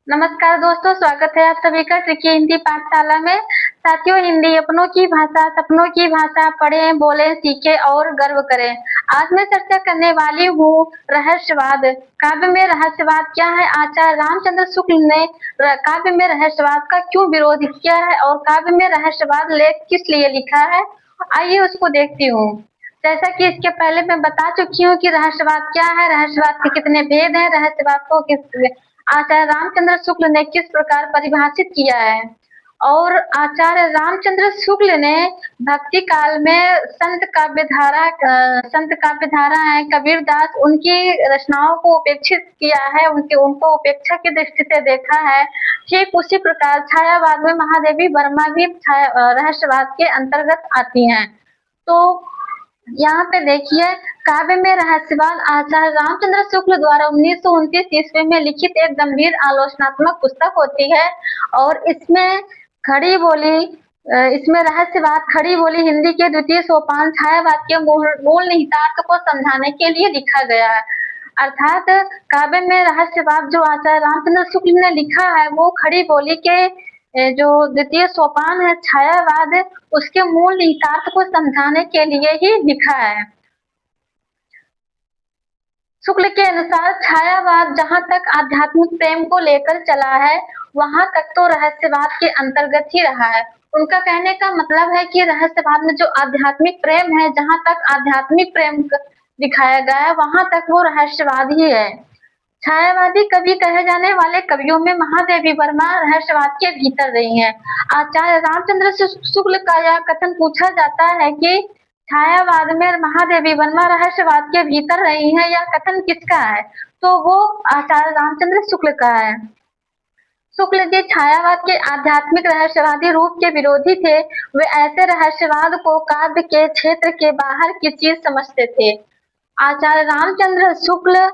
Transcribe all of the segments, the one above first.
नमस्कार दोस्तों, स्वागत है आप सभी का ट्रिकी हिंदी पाठशाला में। साथियों, हिंदी अपनों की भाषा, सपनों की भाषा। पढ़ें, बोलें, सीखें और गर्व करें। आज मैं चर्चा करने वाली हूँ रहस्यवाद। काव्य में रहस्यवाद क्या है? आचार्य रामचंद्र शुक्ल ने काव्य में रहस्यवाद का क्यों विरोध किया है और काव्य में रहस्यवाद लेख किस लिए लिखा है? आइए उसको देखती हूँ। जैसा कि इसके पहले मैं बता चुकी हूँ कि रहस्यवाद क्या है, रहस्यवाद के कितने भेद हैं, रहस्यवाद को किस आचार्य रामचंद्र शुक्ल ने किस प्रकार परिभाषित किया है। और आचार्य रामचंद्र शुक्ल ने भक्ति काल में संत काव्यधारा है कबीरदास, उनकी रचनाओं को उपेक्षित किया है, उनको उपेक्षा की दृष्टि से देखा है। ठीक उसी प्रकार छायावाद में महादेवी वर्मा भी रहस्यवाद के अंतर्गत आती हैं। तो यहाँ पे देखिए, काव्य में रहस्यवाद आचार्य रामचंद्र शुक्ल द्वारा 1929 ईस्वी में लिखित एक गंभीर आलोचनात्मक पुस्तक होती है। और इसमें रहस्यवाद खड़ी बोली हिंदी के द्वितीय सोपान छायावाद के मूल निहितार्थ को समझाने के लिए लिखा गया है। अर्थात काव्य में रहस्यवाद जो आचार्य रामचंद्र शुक्ल ने लिखा है वो खड़ी बोली के जो द्वितीय सोपान है छायावाद, उसके मूल निहितार्थ को समझाने के लिए ही लिखा है। शुक्ल के अनुसार छायावाद जहाँ तक आध्यात्मिक प्रेम को लेकर चला है, वहां तक तो रहस्यवाद के अंतर्गत ही रहा है। उनका कहने का मतलब है कि रहस्यवाद में जो आध्यात्मिक प्रेम है, जहाँ तक आध्यात्मिक प्रेम दिखाया गया है, वहां तक वो रहस्यवाद ही है। छायावादी कवि कहे जाने वाले कवियों में महादेवी वर्मा रहस्यवाद के भीतर रही हैं। आचार्य रामचंद्र शुक्ल का यह कथन पूछा जाता है कि छायावाद में महादेवी वर्मा रहस्यवाद के भीतर रही हैं, यह कथन किसका है? तो वो आचार्य रामचंद्र शुक्ल का है। शुक्ल जी छायावाद के आध्यात्मिक रहस्यवादी रूप के विरोधी थे। वे ऐसे रहस्यवाद को काव्य के क्षेत्र के बाहर की चीज समझते थे। आचार्य रामचंद्र शुक्ल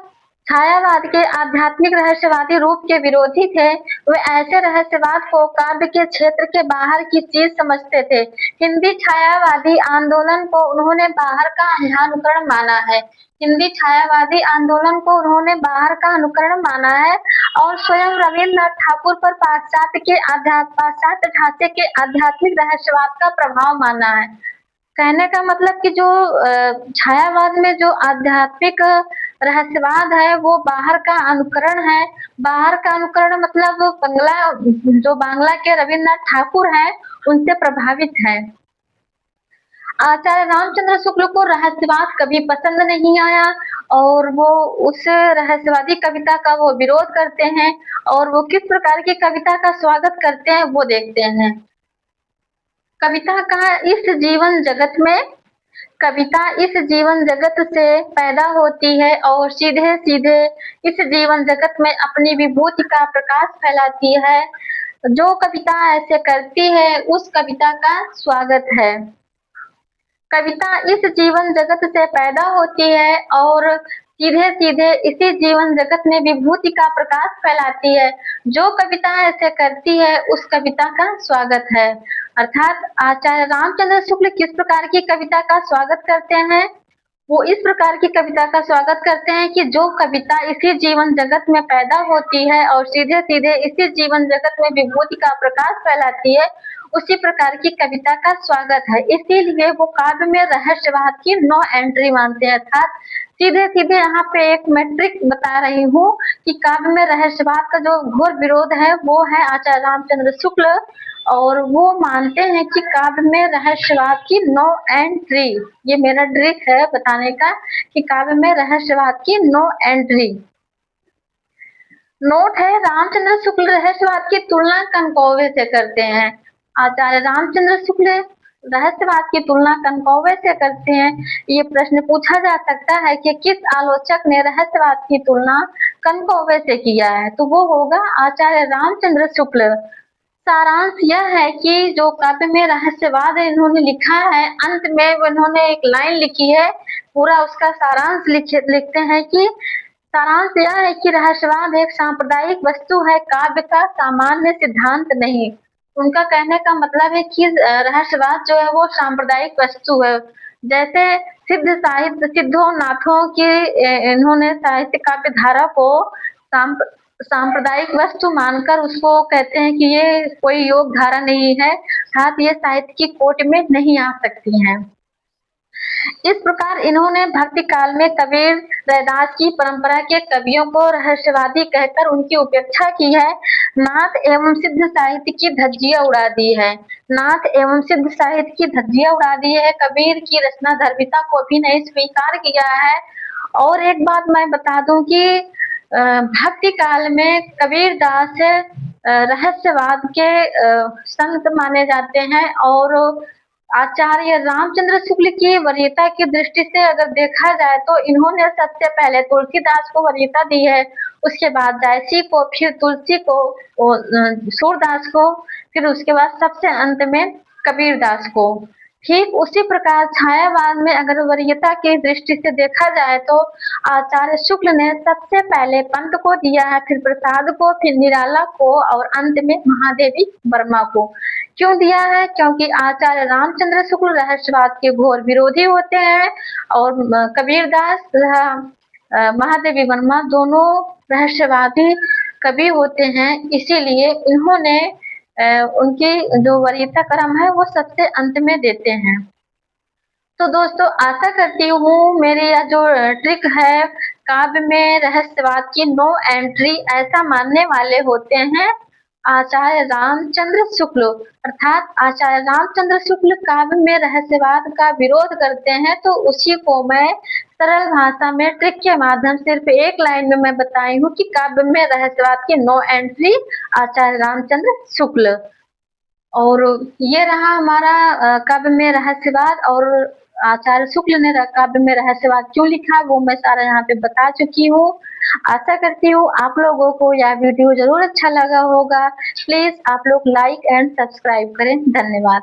छायावाद के आध्यात्मिक रहस्यवादी रूप के विरोधी थे। वे ऐसे रहस्यवाद को काव्य के क्षेत्र के बाहर की चीज समझते थे। हिंदी छायावादी आंदोलन को उन्होंने बाहर का अंधा अनुकरण माना है। हिंदी छायावादी आंदोलन को उन्होंने बाहर का अनुकरण माना है और स्वयं रविन्द्रनाथ ठाकुर पर पाश्चात्य ढांचे के आध्यात्मिक रहस्यवाद का प्रभाव माना है। कहने का मतलब कि जो छायावाद में जो आध्यात्मिक रहस्यवाद है वो बाहर का अनुकरण है। बाहर का अनुकरण मतलब बांग्ला के रविन्द्रनाथ ठाकुर हैं, उनसे प्रभावित है। आचार्य रामचंद्र शुक्ल को रहस्यवाद कभी पसंद नहीं आया और वो उस रहस्यवादी कविता का वो विरोध करते हैं। और वो किस प्रकार की कविता का स्वागत करते हैं वो देखते हैं। कविता का इस जीवन जगत में कविता इस जीवन जगत से पैदा होती है और सीधे सीधे इस जीवन जगत में अपनी विभूति का प्रकाश फैलाती है। जो कविता ऐसे करती है उस कविता का स्वागत है। कविता इस जीवन जगत से पैदा होती है और सीधे सीधे इसी जीवन जगत में विभूति का प्रकाश फैलाती है। जो कविता ऐसे करती है उस कविता का स्वागत है। अर्थात आचार्य रामचंद्र शुक्ल किस प्रकार की कविता का स्वागत करते हैं? वो इस प्रकार की कविता का स्वागत करते हैं कि जो कविता इसी जीवन जगत में पैदा होती है और सीधे सीधे इसी जीवन जगत में विभूति का प्रकाश फैलाती है, उसी प्रकार की कविता का स्वागत है। इसीलिए वो काव्य में रहस्यवाद की नो एंट्री मानते हैं। अर्थात सीधे सीधे यहाँ पे एक मैट्रिक बता रही हूँ कि काव्य में रहस्यवाद का जो घोर विरोध है वो है आचार्य रामचंद्र शुक्ल। और वो मानते हैं कि काव्य में रहस्यवाद की नो एंट्री, ये मेरा ट्रिक है बताने का कि काव्य में रहस्यवाद की नो एंट्री। नोट है, रामचंद्र शुक्ल रहस्यवाद की तुलना कनकौवे से करते हैं। आचार्य रामचंद्र शुक्ल रहस्यवाद की तुलना कनकौवे से करते हैं। ये प्रश्न पूछा जा सकता है कि किस आलोचक ने रहस्यवाद की तुलना कनकौवे से किया है? तो वो होगा आचार्य रामचंद्र शुक्ल। सारांश यह है कि जो काव्य में रहस्यवाद इन्होंने लिखा है, अंत में इन्होंने एक लाइन लिखी है, पूरा उसका सारांश लिखते हैं कि सारांश यह है कि रहस्यवाद एक सांप्रदायिक वस्तु है, काव्य का सामान्य सिद्धांत नहीं। उनका कहने का मतलब है कि रहस्यवाद जो है वो सांप्रदायिक वस्तु है। जैसे सिद्धों नाथों की इन्होंने साहित्य काव्य धारा को सांप्रदायिक वस्तु मानकर उसको कहते हैं कि ये कोई योग धारा नहीं है, अर्थात ये साहित्य की कोटि में नहीं आ सकती हैं। इस प्रकार इन्होंने भक्ति काल में कबीर रैदास की परंपरा के कवियों को रहस्यवादी कहकर उनकी उपेक्षा की है। नाथ एवं सिद्ध साहित्य की धज्जियां उड़ा दी है। नाथ एवं सिद्ध साहित्य की धज्जियां उड़ा दी है। कबीर की रचना धर्मिता को भी नहीं स्वीकार किया है। और एक बात मैं बता दूं कि भक्ति काल में कबीर दास रहस्यवाद के संत माने जाते हैं और आचार्य रामचंद्र शुक्ल की वरीयता की दृष्टि से अगर देखा जाए तो इन्होंने सबसे पहले तुलसीदास को वरीयता दी है, उसके बाद जायसी को, फिर तुलसी को, सूरदास को, फिर उसके बाद सबसे अंत में कबीरदास को। ठीक उसी प्रकार छायावाद में अगर वरीयता की दृष्टि से देखा जाए तो आचार्य शुक्ल ने सबसे पहले पंत को दिया है, फिर प्रसाद को, फिर निराला को और अंत में महादेवी वर्मा को। क्यों दिया है? क्योंकि आचार्य रामचंद्र शुक्ल रहस्यवाद के घोर विरोधी होते हैं और कबीरदास महादेवी वर्मा दोनों रहस्यवादी कवि होते हैं, इसीलिए इन्होंने उनकी जो वरीयता क्रम है वो सबसे अंत में देते हैं। तो दोस्तों आशा करती हूँ मेरी यह जो ट्रिक है काव्य में रहस्यवाद की नो एंट्री ऐसा मानने वाले होते हैं आचार्य रामचंद्र शुक्ल, अर्थात आचार्य रामचंद्र शुक्ल काव्य में रहस्यवाद का विरोध करते हैं, तो उसी को मैं सरल भाषा में ट्रिक के माध्यम सिर्फ एक लाइन में मैं बताई हूँ कि काव्य में रहस्यवाद की नो एंट्री आचार्य रामचंद्र शुक्ल। और ये रहा हमारा काव्य में रहस्यवाद और आचार्य शुक्ल ने काव्य में रहस्यवाद क्यों लिखा वो मैं सारा यहाँ पे बता चुकी हूँ। आशा करती हूँ आप लोगों को यह वीडियो जरूर अच्छा लगा होगा। प्लीज आप लोग लाइक एंड सब्सक्राइब करें। धन्यवाद।